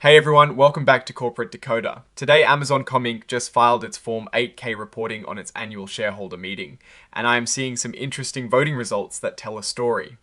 Hey everyone, welcome back to Corporate Decoder. Today Amazon Inc. just filed its Form 8K reporting on its annual shareholder meeting, and I am seeing some interesting voting results that tell a story.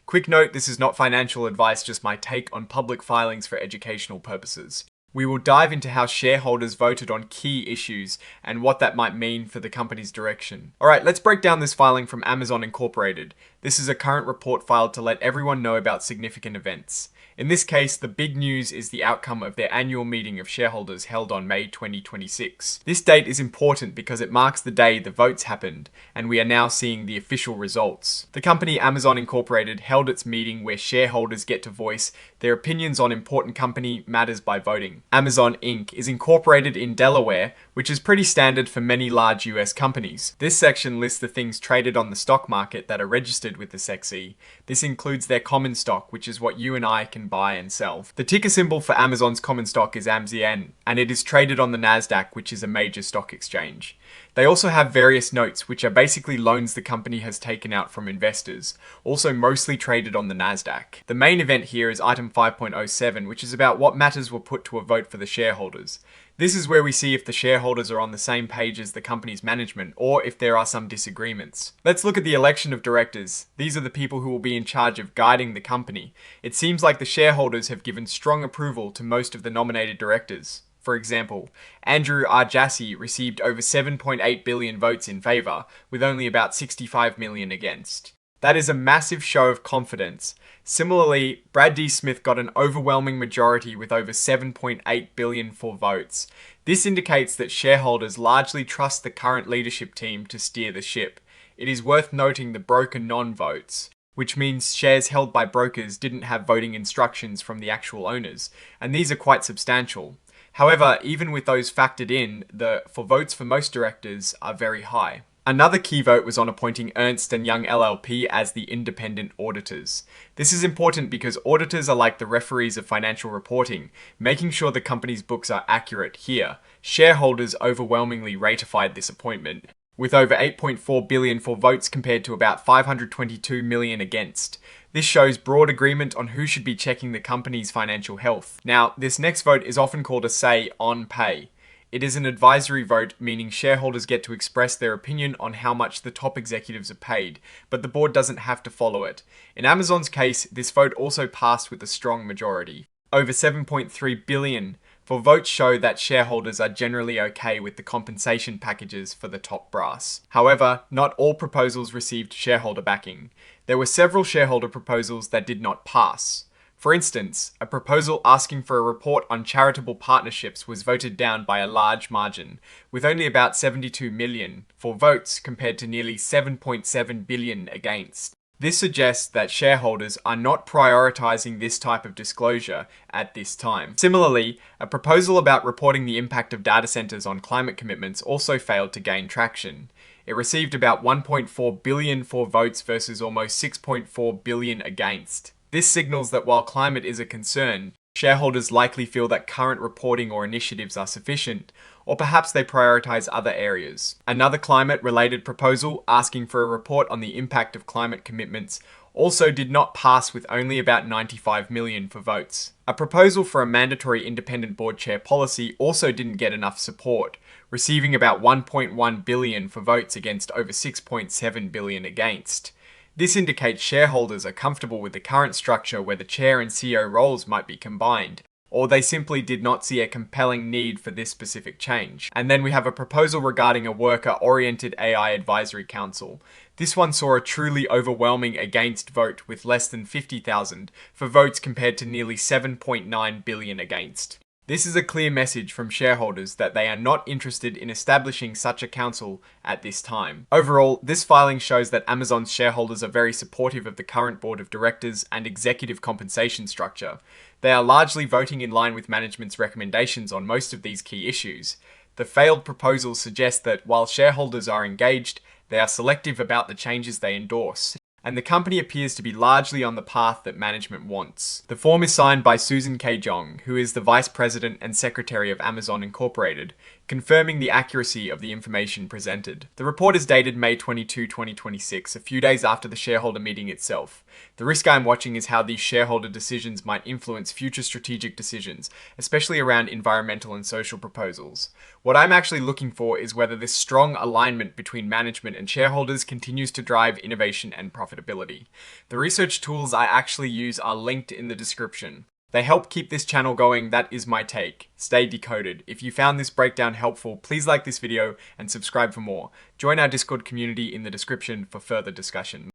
Quick note, this is not financial advice, just my take on public filings for educational purposes. We will dive into how shareholders voted on key issues and what that might mean for the company's direction. Alright, let's break down this filing from Amazon Incorporated. This is a current report filed to let everyone know about significant events. In this case, the big news is the outcome of their annual meeting of shareholders held on May 2026. This date is important because it marks the day the votes happened, and we are now seeing the official results. The company Amazon Incorporated held its meeting where shareholders get to voice their opinions on important company matters by voting. Amazon Inc. is incorporated in Delaware, which is pretty standard for many large US companies. This section lists the things traded on the stock market that are registered with the SEC. This includes their common stock, which is what you and I can buy and sell. The ticker symbol for Amazon's common stock is AMZN, and it is traded on the Nasdaq, which is a major stock exchange. They also have various notes, which are basically loans the company has taken out from investors, also mostly traded on the Nasdaq. The main event here is item 5.07, which is about what matters were put to a vote for the shareholders. This is where we see if the shareholders are on the same page as the company's management, or if there are some disagreements. Let's look at the election of directors. These are the people who will be in charge of guiding the company. It seems like the shareholders have given strong approval to most of the nominated directors. For example, Andrew R. Jassy received over 7.8 billion votes in favour, with only about 65 million against. That is a massive show of confidence. Similarly, Brad D. Smith got an overwhelming majority with over 7.8 billion for votes. This indicates that shareholders largely trust the current leadership team to steer the ship. It is worth noting the broker non-votes, which means shares held by brokers didn't have voting instructions from the actual owners, and these are quite substantial. However, even with those factored in, the for votes for most directors are very high. Another key vote was on appointing Ernst and Young LLP as the independent auditors. This is important because auditors are like the referees of financial reporting, making sure the company's books are accurate here. Shareholders overwhelmingly ratified this appointment, with over 8.4 billion for votes compared to about 522 million against. This shows broad agreement on who should be checking the company's financial health. Now, this next vote is often called a say on pay. It is an advisory vote, meaning shareholders get to express their opinion on how much the top executives are paid, but the board doesn't have to follow it. In Amazon's case, this vote also passed with a strong majority. Over 7.3 billion for votes show that shareholders are generally okay with the compensation packages for the top brass. However, not all proposals received shareholder backing. There were several shareholder proposals that did not pass. For instance, a proposal asking for a report on charitable partnerships was voted down by a large margin, with only about 72 million for votes compared to nearly 7.7 billion against. This suggests that shareholders are not prioritizing this type of disclosure at this time. Similarly, a proposal about reporting the impact of data centers on climate commitments also failed to gain traction. It received about 1.4 billion for votes versus almost 6.4 billion against. This signals that while climate is a concern, shareholders likely feel that current reporting or initiatives are sufficient, or perhaps they prioritize other areas. Another climate-related proposal asking for a report on the impact of climate commitments also did not pass with only about 95 million for votes. A proposal for a mandatory independent board chair policy also didn't get enough support, receiving about 1.1 billion for votes against over 6.7 billion against. This indicates shareholders are comfortable with the current structure where the chair and CEO roles might be combined, or they simply did not see a compelling need for this specific change. And then we have a proposal regarding a worker-oriented AI advisory council. This one saw a truly overwhelming against vote with less than 50,000 for votes compared to nearly 7.9 billion against. This is a clear message from shareholders that they are not interested in establishing such a council at this time. Overall, this filing shows that Amazon's shareholders are very supportive of the current board of directors and executive compensation structure. They are largely voting in line with management's recommendations on most of these key issues. The failed proposals suggest that while shareholders are engaged, they are selective about the changes they endorse, and the company appears to be largely on the path that management wants. The form is signed by Susan K. Jong, who is the Vice President and Secretary of Amazon Incorporated. confirming the accuracy of the information presented. The report is dated May 22, 2026, a few days after the shareholder meeting itself. The risk I'm watching is how these shareholder decisions might influence future strategic decisions, especially around environmental and social proposals. What I'm actually looking for is whether this strong alignment between management and shareholders continues to drive innovation and profitability. The research tools I actually use are linked in the description. They help keep this channel going. That is my take. Stay decoded. If you found this breakdown helpful, please like this video and subscribe for more. Join our Discord community in the description for further discussion.